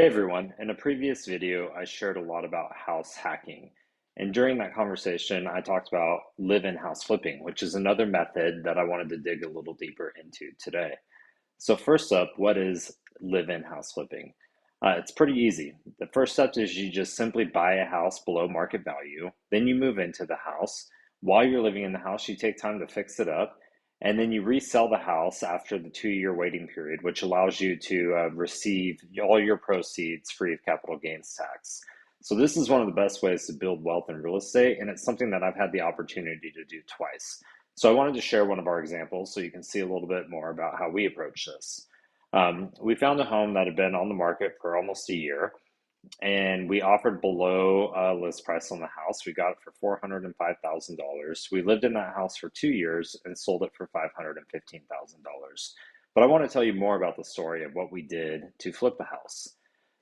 Hey everyone, in a previous video, I shared a lot about house hacking. And during that conversation, I talked about live-in house flipping, which is another method that I wanted to dig a little deeper into today. So first up, what is live-in house flipping? It's pretty easy. The first step is you just simply buy a house below market value. Then you move into the house. While you're living in the house, you take time to fix it up. And then you resell the house after the 2-year waiting period, which allows you to receive all your proceeds free of capital gains tax. So this is one of the best ways to build wealth in real estate, and it's something that I've had the opportunity to do twice. So I wanted to share one of our examples so you can see a little bit more about how we approach this. We found a home that had been on the market for almost a year, and we offered below list price on the house. We got it for $405,000. We lived in that house for 2 years and sold it for $515,000. But I want to tell you more about the story of what we did to flip the house.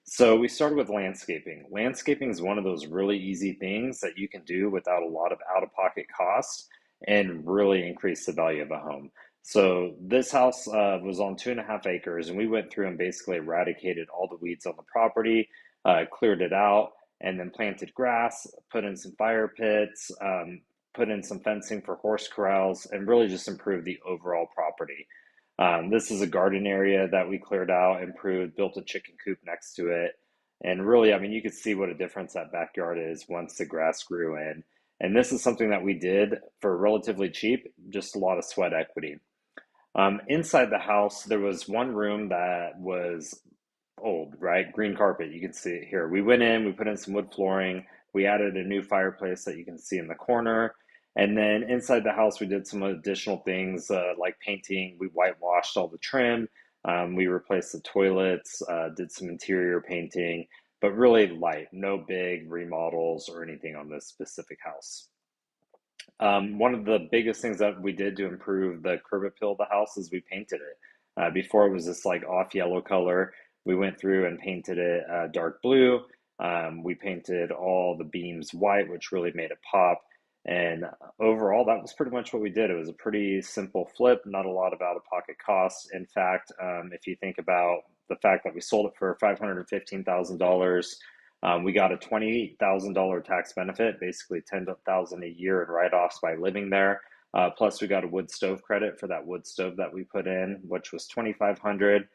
So we started with landscaping. Landscaping is one of those really easy things that you can do without a lot of out-of-pocket cost and really increase the value of a home. So this house was on 2.5 acres, and we went through and basically eradicated all the weeds on the property, cleared it out, and then planted grass, put in some fire pits, put in some fencing for horse corrals, and really just improved the overall property. This is a garden area that we cleared out, improved, built a chicken coop next to it. And really, I mean, you could see what a difference that backyard is once the grass grew in. And this is something that we did for relatively cheap, just a lot of sweat equity. Inside the house, there was one room that was old, right? Green carpet, you can see it here. We went in, we put in some wood flooring, we added a new fireplace that you can see in the corner. And then inside the house, we did some additional things like painting. We whitewashed all the trim. We replaced the toilets, did some interior painting, but really light, no big remodels or anything on this specific house. One of the biggest things that we did to improve the curb appeal of the house is we painted it. Before it was this like off yellow color. We went through and painted it dark blue. We painted all the beams white, which really made it pop. And overall, that was pretty much what we did. It was a pretty simple flip, not a lot of out-of-pocket costs. In fact, if you think about the fact that we sold it for $515,000, we got a $28,000 tax benefit, basically $10,000 a year in write-offs by living there. Plus, we got a wood stove credit for that wood stove that we put in, which was $2,500.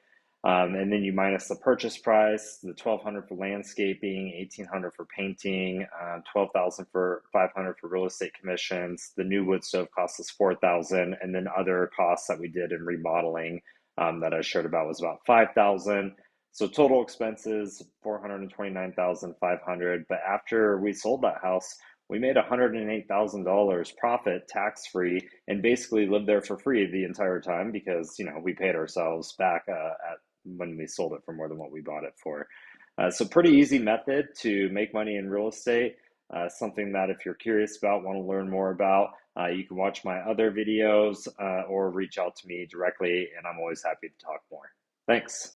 And then you minus the purchase price, the $1,200 for landscaping, $1,800 for painting, $12,500 for real estate commissions. The new wood stove cost us $4,000, and then other costs that we did in remodeling that I shared about was about $5,000. So total expenses $429,500. But after we sold that house, we made $108,000 profit tax free and basically lived there for free the entire time because we paid ourselves back at when we sold it for more than what we bought it for. So pretty easy method to make money in real estate. Something that if you're curious about, want to learn more about, you can watch my other videos or reach out to me directly, and I'm always happy to talk more. Thanks.